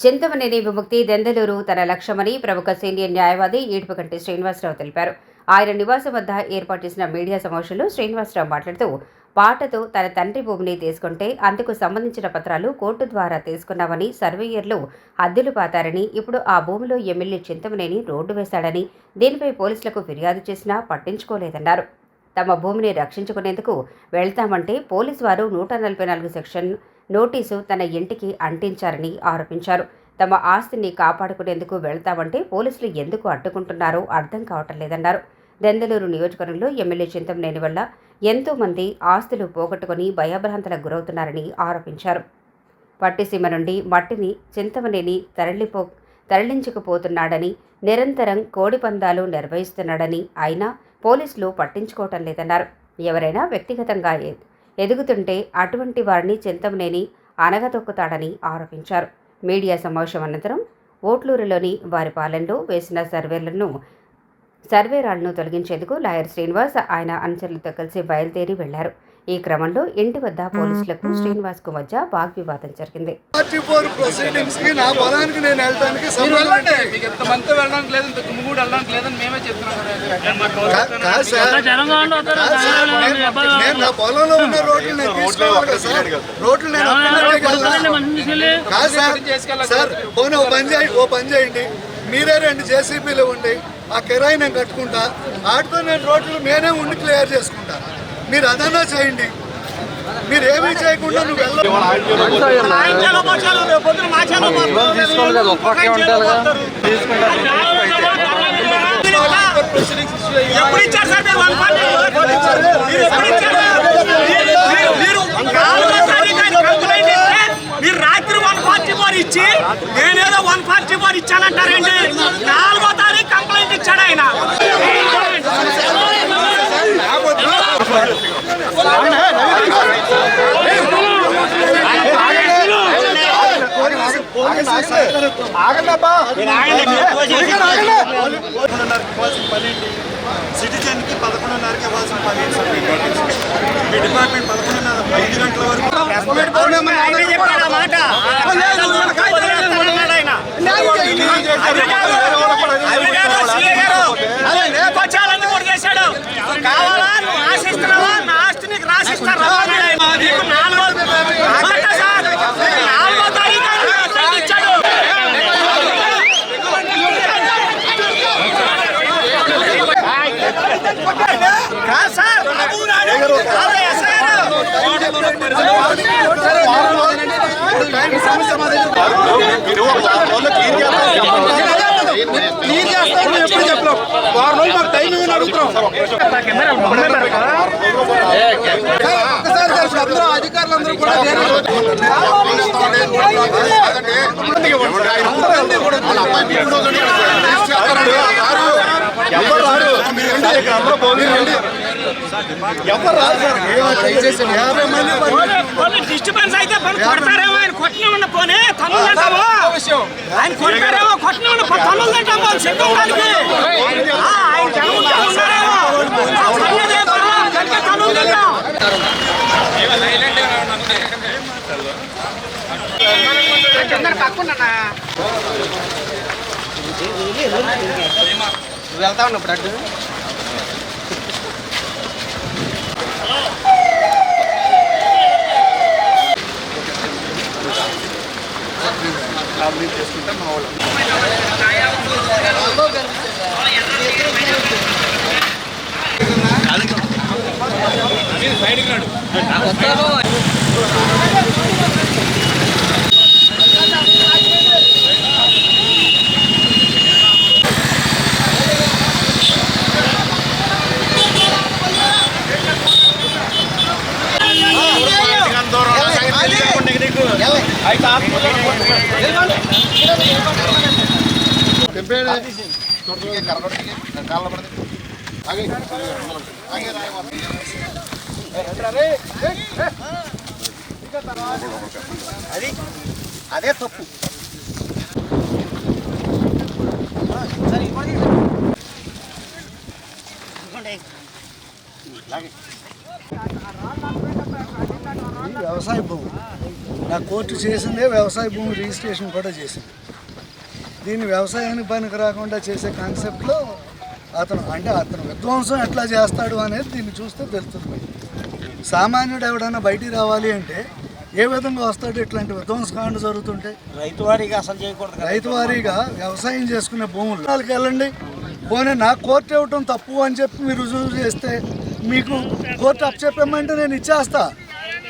చింతమనేని విముక్తి దెందలూరు తన లక్ష్యమని ప్రముఖ సీనియర్ న్యాయవాది ఈడ్పగంటి శ్రీనివాసరావు తెలిపారు. ఆయన నివాసం వద్ద ఏర్పాటు చేసిన మీడియా సమావేశంలో శ్రీనివాసరావు మాట్లాడుతూ, పాటతో తన తండ్రి భూమిని తీసుకుంటే అందుకు సంబంధించిన పత్రాలు కోర్టు ద్వారా తీసుకున్నామని, సర్వేయర్లు హద్దులు పాతారని, ఇప్పుడు ఆ భూమిలో ఎమ్మెల్యే చింతమనేని రోడ్డు వేశాడని, దీనిపై పోలీసులకు ఫిర్యాదు చేసినా పట్టించుకోలేదన్నారు. తమ భూమిని రక్షించుకునేందుకు వెళ్తామంటే పోలీసు వారు 144 సెక్షన్ నోటీసు తన ఇంటికి అంటించారని ఆరోపించారు. తమ ఆస్తిని కాపాడుకునేందుకు వెళ్తామంటే పోలీసులు ఎందుకు అడ్డుకుంటున్నారో అర్థం కావటం లేదన్నారు. దెందలూరు నియోజకవర్గంలో ఎమ్మెల్యే చింతమనేని వల్ల ఎంతో మంది ఆస్తులు పోగొట్టుకుని భయభ్రాంతులకు గురవుతున్నారని ఆరోపించారు. పట్టిసీమ నుండి మట్టిని చింతమనేని తరలించుకుపోతున్నాడని, నిరంతరం కోడిపందాలు నిర్వహిస్తున్నాడని, అయినా పోలీసులు పట్టించుకోవటం లేదన్నారు. ఎవరైనా వ్యక్తిగతంగా ఎదుగుతుంటే అటువంటి వారిని చింతమనేని అనగదొక్కుతాడని ఆరోపించారు. మీడియా సమావేశం అనంతరం ఓట్లూరులోని వారి పాలెంలో వేసిన సర్వేరాళ్లను తొలగించేందుకు లాయర్ శ్రీనివాస్ ఆయన అనుచరులతో కలిసి బయలుదేరి వెళ్లారు. ఈ క్రమంలో ఇంటి వద్ద పోలీసులకు శ్రీనివాస్ కు మధ్య వాగ్వివాదం జరిగింది. మీరే 2 జేసీబీలు ఉండి ఆ కిరాయి నేను కట్టుకుంటా, వాటితో నేను రోడ్లు నేనే ఉండి క్లియర్ చేసుకుంటా. మీరు అదన్నా చేయండి. మీరు ఏమీ చేయకుండా నువ్వు మీరు రాత్రి 144 ఇచ్చి నేనేదో 144 ఇచ్చానంటారండి. 4వ తారీఖు కంప్లైంట్ ఇచ్చాడు ఆయన. సిటిజన్కి 11:30కి ఇవ్వాల్సిన పని మీ డిపార్ట్మెంట్ 11:30 గంటల వరకు కావాలా? నువ్వు ఆశిస్తున్నావా? నా ఆస్తి నీకు రాసిస్తాను. 4వ తారీఖు ఇచ్చాడు. అధికారులందరూ కూడా డిస్టర్బెన్స్ అయితే కొడతారేమో. ఆయన కొట్టిన ఉన్న పోనీ తమ్ముడు అంటాము. ఆయన కొడతారేమో, కొట్టిన ఉన్న తమ్ముడు అంటాము. చెప్పడానికి ఆయన ఉన్నారేమో నువ్వు వెళ్తా ఉన్నావు ఇప్పుడు అడ్డు చేసుకుంటే మా వాళ్ళు అదే తప్పు. వ్యవసాయ భూమి నా కోర్టు చేసిందే వ్యవసాయ భూమి రిజిస్ట్రేషన్ కూడా చేసింది. దీన్ని వ్యవసాయానికి పనికి రాకుండా చేసే కాన్సెప్ట్లో అతను విధ్వంసం ఎట్లా చేస్తాడు అనేది దీన్ని చూస్తే తెలుస్తుంది. సామాన్యుడు ఎవడన్నా బయటికి రావాలి అంటే ఏ విధంగా వస్తాడు? ఇట్లాంటి విధ్వంసకాండ జరుగుతుంటే రైతు వారీగా అసలు చేయకూడదు. రైతు వారీగా వ్యవసాయం చేసుకునే భూములు వాళ్ళకి వెళ్ళండి. పోనీ నా కోర్టు ఇవ్వటం తప్పు అని చెప్పి మీరు రుజువు చేస్తే మీకు కోర్టు అప్పచెప్పమంటే నేను ఇచ్చేస్తా.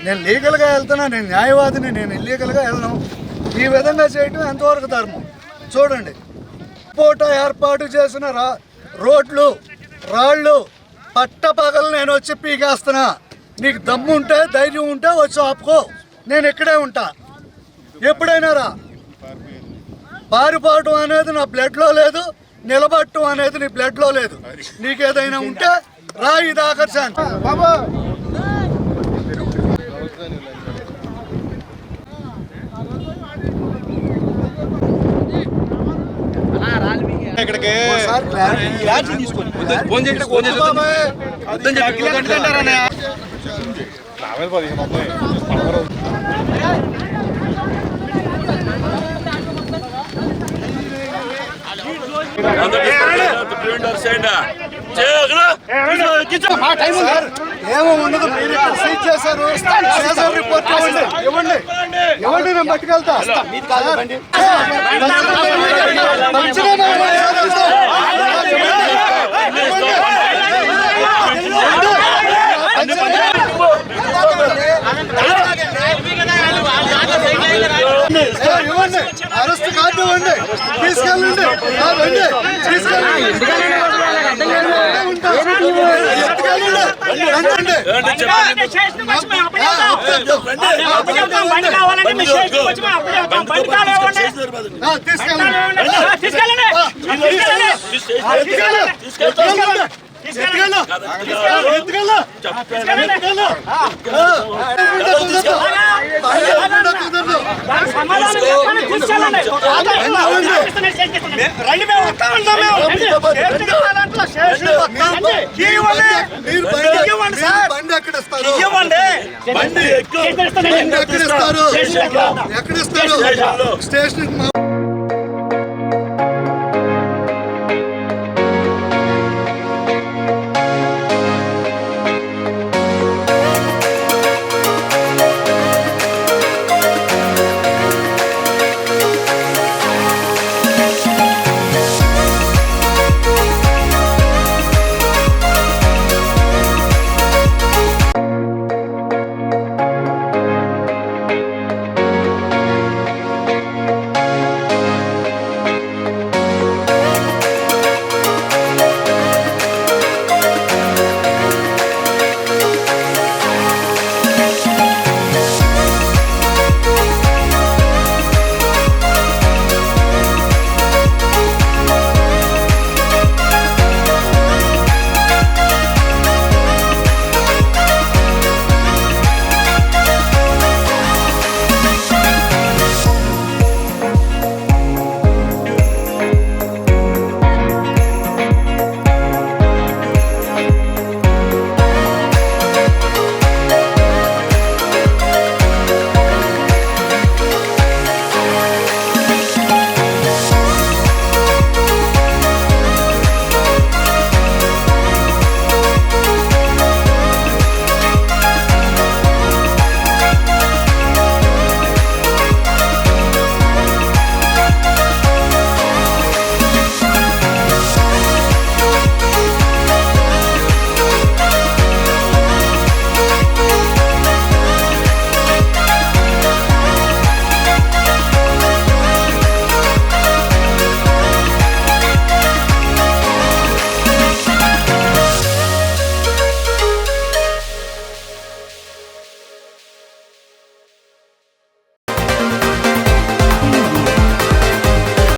నేను లీగల్గా వెళ్తున్నా, నేను న్యాయవాదిని, నేను ఇల్లీగల్గా వెళ్ళను. ఈ విధంగా చేయటం ఎంతవరకు ధర్మం చూడండి. పూట ఏర్పాటు చేసిన రోడ్లు రాళ్ళు పట్టపగలు నేను వచ్చి పీకేస్తున్నా. నీకు దమ్ము ఉంటే ధైర్యం ఉంటే వచ్చి ఆపుకో, నేను ఇక్కడే ఉంటా. ఎప్పుడైనా రా. పారిపోవటం అనేది నా బ్లడ్లో లేదు, నిలబడటం అనేది నీ బ్లడ్లో లేదు. నీకేదైనా ఉంటే రా, ఇది ఆకర్షణ. ఇక్కడికి ఏమో ఉండదు. మీరు ఇక్కడ సీజ్ చేశారు, చేశారు రిపోర్ట్ ఇవ్వండి, ఇవ్వండి, ఇవ్వండి, నేను పట్టుకెళ్తా. ఇవ్వండి, అరెస్ట్ కార్డు ఇవ్వండి, తీసుకెళ్ళండి, రండి, తీసుకెళ్ళండి. బండి ఎక్కడ ఇస్తారు? ఎక్కడ ఇస్తారు? స్టేషన్